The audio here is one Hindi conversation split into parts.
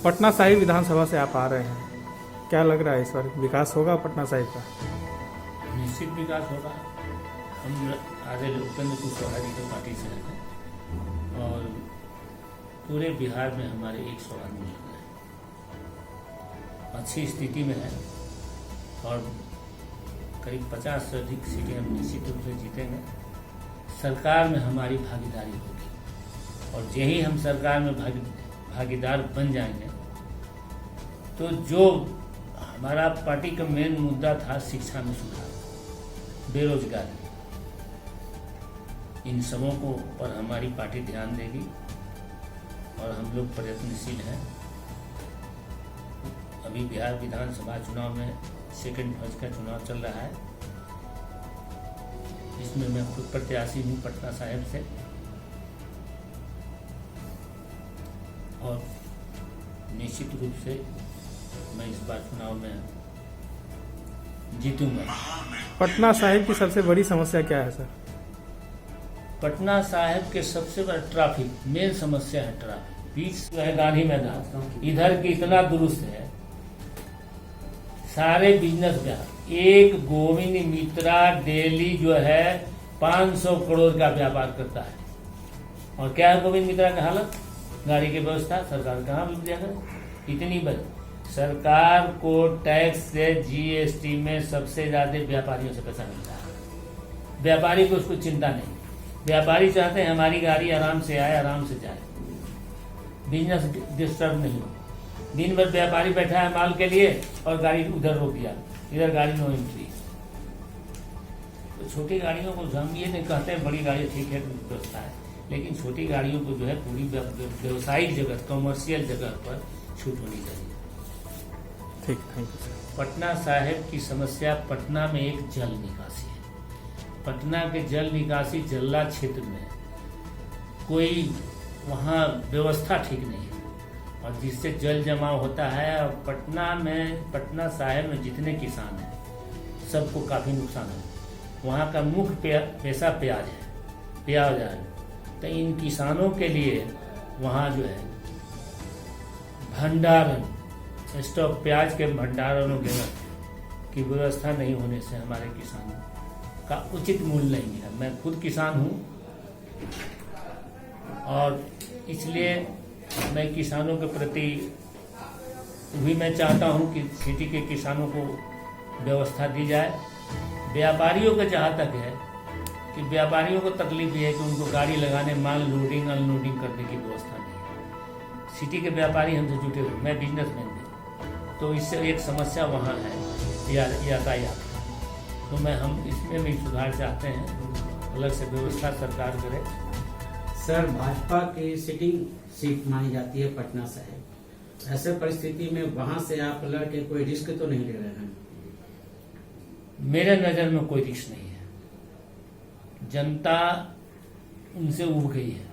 पटना साहिब विधानसभा से आप आ रहे हैं, क्या लग रहा है इस बार विकास होगा पटना साहिब का? निश्चित विकास होगा। हम आगे उपेंद्र कुशवाहा जी की पार्टी से हैं और पूरे बिहार में हमारे 100 आदमी लग रहे हैं, अच्छी स्थिति में है और करीब 50 से अधिक सीटें हम निश्चित रूप से जीतेंगे। सरकार में हमारी भागीदारी होगी और यही हम सरकार में भागीदार बन जाएंगे तो जो हमारा पार्टी का मेन मुद्दा था शिक्षा में सुधार, बेरोजगारी, इन सबों को पर हमारी पार्टी ध्यान देगी और हम लोग प्रयत्नशील हैं। अभी बिहार विधानसभा चुनाव में सेकंड फेज का चुनाव चल रहा है, इसमें मैं खुद प्रत्याशी हूँ पटना साहिब से और निश्चित रूप से मैं इस बार चुनाव में जीतूंगा। पटना साहिब की सबसे बड़ी समस्या क्या है सर? पटना साहिब के सबसे बड़ा ट्रैफिक, मेन समस्या है ट्रैफिक। बीच जो है गांधी मैदान, इधर की इतना दुरुस्त है, सारे बिजनेस व्यापार, एक गोविंद मित्रा डेली जो है 500 करोड़ का व्यापार करता है। और क्या है गोविंद मित्रा का हालत? गाड़ी की व्यवस्था सरकार कहाँ भी दिया करे, इतनी बड़ी सरकार को टैक्स से जीएसटी में सबसे ज्यादा व्यापारियों से पैसा मिलता है। व्यापारी को उसको चिंता नहीं, व्यापारी चाहते हैं हमारी गाड़ी आराम से आए, आराम से जाए, बिजनेस डिस्टर्ब नहीं हो। दिन भर व्यापारी बैठा है माल के लिए और गाड़ी उधर रोक दिया, इधर गाड़ी नो एंट्री। तो छोटी गाड़ियों को हम ये नहीं कहते हैं बड़ी गाड़ी ठीक है व्यवस्था है, लेकिन छोटी गाड़ियों को जो है पूरी व्यवसायिक जगह, कमर्शियल जगह पर छूट होनी चाहिए। ठीक, thank you sir. Patna Sahib की समस्या, पटना में एक जल निकासी है। पटना के जल निकासी जल्ला क्षेत्र में कोई वहाँ व्यवस्था ठीक नहीं है और जिससे जल जमाव होता है और पटना साहिब में जितने किसान हैं सबको काफ़ी नुकसान है। वहाँ का मुख्य पेशा प्याज है, प्याज है। तो इन किसानों के लिए वहाँ जो है भंडारण, स्टॉक, प्याज के भंडारणों की व्यवस्था नहीं होने से हमारे किसानों का उचित मूल्य नहीं है। मैं खुद किसान हूँ और इसलिए मैं किसानों के प्रति भी मैं चाहता हूँ कि सिटी के किसानों को व्यवस्था दी जाए। व्यापारियों का जहाँ तक है कि व्यापारियों को तकलीफ ये है कि उनको गाड़ी लगाने, माल लोडिंग अनलोडिंग करने की व्यवस्था नहीं है। सिटी के व्यापारी हमसे जुटे हुए, मैं बिजनेसमैन भी, तो इससे एक समस्या वहाँ है यातायात। तो हम इसमें भी सुधार चाहते हैं, अलग से व्यवस्था सरकार करे। सर, भाजपा की सिटिंग सीट मानी जाती है पटना साहिब, ऐसे परिस्थिति में वहां से आप लड़के कोई रिस्क तो नहीं ले रहे हैं? मेरे नजर में कोई रिस्क नहीं है। जनता उनसे उब गई है,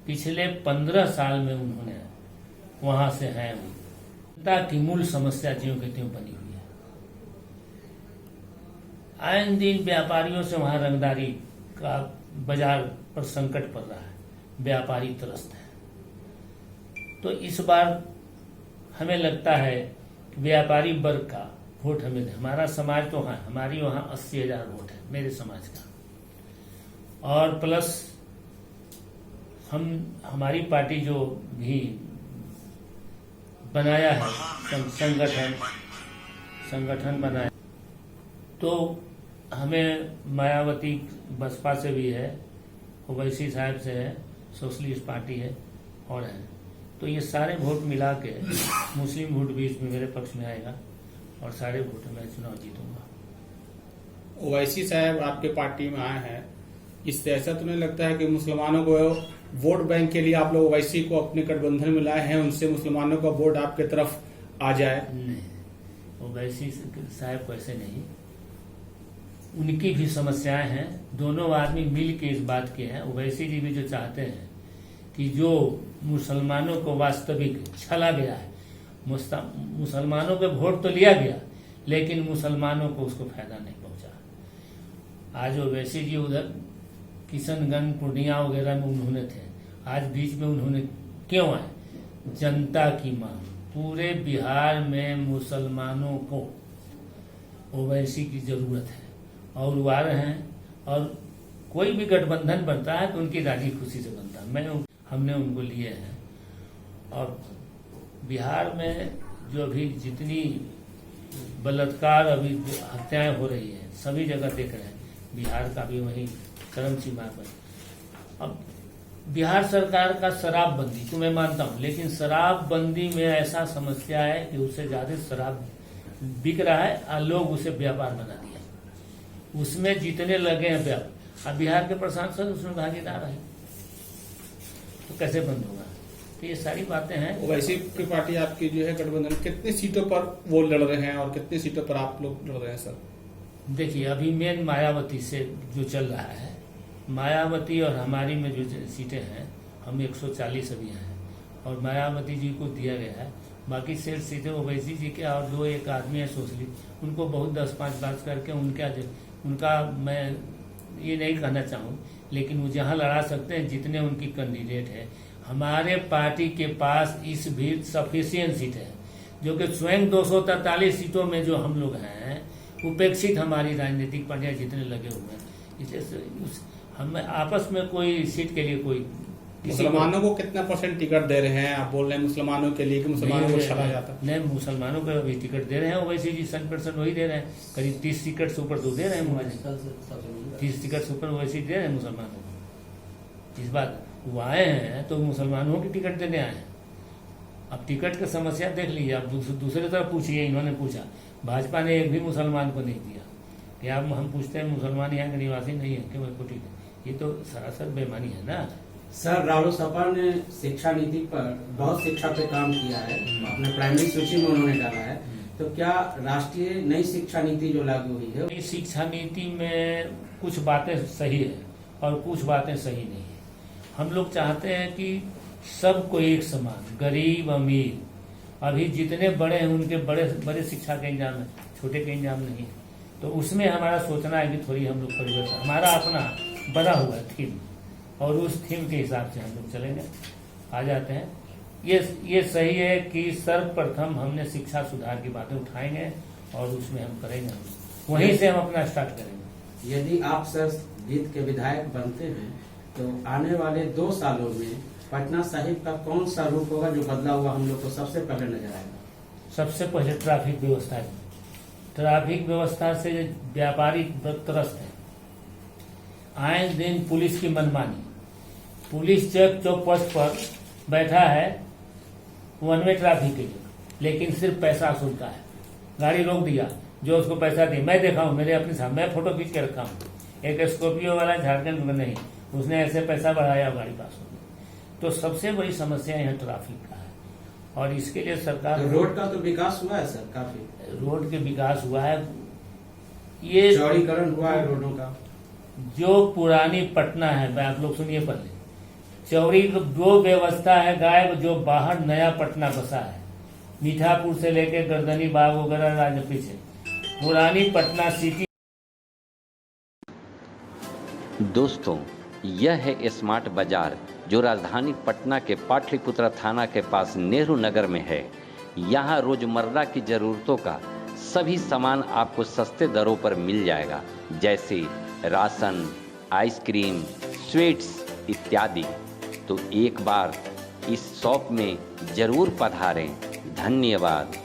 पिछले 15 साल में उन्होंने वहां से हैं। जनता की मूल समस्या ज्यों की त्यों बनी हुई है। आए दिन व्यापारियों से वहां रंगदारी का बाजार पर संकट पड़ रहा है, व्यापारी त्रस्त है। तो इस बार हमें लगता है कि व्यापारी वर्ग का वोट हमें, हमारा समाज तो है, हमारी वहाँ 80,000 वोट है मेरे समाज का, और प्लस हमारी पार्टी जो भी बनाया है संगठन बनाया, तो हमें मायावती बसपा से भी है, ओवैसी साहब से है, सोशलिस्ट पार्टी है और है। तो ये सारे वोट मिला के मुस्लिम वोट भी इसमें मेरे पक्ष में आएगा और सारे वोट में चुनाव जीतूंगा। ओवैसी साहब आपके पार्टी में आए हैं, इससे ऐसा तो नहीं लगता है कि मुसलमानों को वोट बैंक के लिए आप लोग ओवैसी को अपने गठबंधन में लाए हैं, उनसे मुसलमानों का वोट आपके तरफ आ जाए? नहीं, ओवैसी साहब को ऐसे नहीं, उनकी भी समस्याएं हैं। दोनों आदमी मिल के इस बात के हैं। ओवैसी जी भी जो चाहते हैं कि जो मुसलमानों को वास्तविक छला गया है, मुसलमानों के वोट तो लिया गया लेकिन मुसलमानों को उसको फायदा नहीं पहुंचा। आज ओवैसी जी उधर किशनगंज, पूर्णिया वगैरह में उन्होंने थे, आज बीच में उन्होंने क्यों आए? जनता की मांग, पूरे बिहार में मुसलमानों को ओवैसी की जरूरत है और वो आ रहे हैं, और कोई भी गठबंधन बनता है तो उनकी राजी खुशी से बनता है। हमने उनको लिए हैं। और बिहार में जो अभी जितनी बलात्कार, अभी हत्याएं हो रही हैं, सभी जगह देख रहे हैं, बिहार का भी वही चरम सीमा पर। अब बिहार सरकार का शराबबंदी तो मैं मानता हूं, लेकिन शराबबंदी में ऐसा समस्या है कि उससे ज्यादा शराब बिक रहा है और लोग उसे व्यापार बना दिया, उसमें जितने लगे हैं व्यापार। अब बिहार के प्रशासन उसमें भागीदार है, तो कैसे बंद होगा? तो ये सारी बातें हैं। ओवैसी की पार्टी आपकी जो है गठबंधन, कितनी सीटों पर वो लड़ रहे हैं और कितनी सीटों पर आप लोग लड़ रहे हैं सर? देखिए, अभी मेन मायावती से जो चल रहा है, मायावती और हमारी में जो सीटें हैं, हम 140 अभी हैं और मायावती जी को दिया गया है। बाकी सिर्फ सीटें ओवैसी जी के और दो एक आदमी है सोशली, उनको बहुत 10-5 बात करके उनका मैं ये नहीं कहना चाहूँ, लेकिन वो जहाँ लड़ा सकते हैं, जितने उनकी कैंडिडेट है। हमारे पार्टी के पास इस भी सफिशियंट सीट है, जो कि स्वयं 243 सीटों में जो हम लोग हैं, उपेक्षित हमारी राजनीतिक पार्टियां जितने लगे हुए हैं, इसलिए हम आपस में कोई सीट के लिए कोई मुसलमानों को कितना परसेंट टिकट दे रहे हैं? आप बोल रहे हैं मुसलमानों के लिए कि मुसलमानों को छला जाता? नहीं, मुसलमानों को अभी टिकट दे रहे हैं वैसे जी 100% वही दे रहे हैं। करीब 30 टिकट से ऊपर तो दे रहे हैं, 30 टिकट से ऊपर वैसे दे रहे हैं मुसलमानों को। इस बात वो आए हैं तो मुसलमानों की टिकट देने आए हैं। अब टिकट की समस्या देख लीजिए। आप दूसरे तरफ पूछिए, इन्होंने पूछा, भाजपा ने एक भी मुसलमान को नहीं दिया। कि आप हम पूछते हैं मुसलमान यहाँ के निवासी नहीं है कि वही को टिकट, ये तो सरासर बेईमानी है ना। सर, रालोसपा ने शिक्षा नीति पर बहुत शिक्षा पे काम किया है, अपने प्राइमरी सूची में उन्होंने डाला है, तो क्या राष्ट्रीय नई शिक्षा नीति जो लागू हुई है, इस शिक्षा नीति में कुछ बातें सही है और कुछ बातें सही नहीं है। हम लोग चाहते हैं कि सबको एक समान, गरीब अमीर, अभी जितने बड़े हैं उनके बड़े शिक्षा के इंतजाम है, छोटे के इंतजाम नहीं है। तो उसमें हमारा सोचना है कि थोड़ी हम लोग परिवर्तन, हमारा अपना बना हुआ थीम, और उस थीम के हिसाब से हम लोग चलेंगे। आ जाते हैं, ये सही है कि सर्वप्रथम हमने शिक्षा सुधार की बातें उठाएंगे और उसमें हम करेंगे, वहीं से हम अपना स्टार्ट करेंगे। यदि आप सर जीत के विधायक बनते हैं तो आने वाले 2 सालों में पटना साहिब का कौन सा रूप होगा जो बदला हुआ हम लोग को सबसे पहले नजर आएगा? सबसे पहले ट्रैफिक व्यवस्था है। ट्रैफिक व्यवस्था से व्यापारी त्रस्त है। आए दिन पुलिस की मनमानी, पुलिस चौक पोस्ट पर बैठा है वन वे ट्रैफिक के लिए, लेकिन सिर्फ पैसा वसूलता है। गाड़ी रोक दिया, जो उसको पैसा दिया, मैं देखा हूँ, मेरे अपने सामने, मैं फोटो खींच के रखा हूँ। एक स्कॉर्पियो वाला झारखंड में नहीं, उसने ऐसे पैसा बढ़ाया गाड़ी पास हो गई। तो सबसे बड़ी समस्या यहाँ ट्रैफिक का है, और इसके लिए सरकार तो रोड का तो विकास हुआ है सर, काफी रोड के विकास हुआ है, ये चौड़ीकरण हुआ है रोडों का। जो पुरानी पटना है, आप लोग सुनिए पहले, चौड़ी जो व्यवस्था है गायब, जो बाहर नया पटना बसा है, मीठापुर से लेकर गर्दनी बाग वगैरह राजपी से, पुरानी पटना सिटी। दोस्तों, यह है स्मार्ट बाजार जो राजधानी पटना के पाटलिपुत्रा थाना के पास नेहरू नगर में है। यहाँ रोजमर्रा की जरूरतों का सभी सामान आपको सस्ते दरों पर मिल जाएगा, जैसे राशन, आइसक्रीम, स्वीट्स इत्यादि। तो एक बार इस शॉप में जरूर पधारें। धन्यवाद।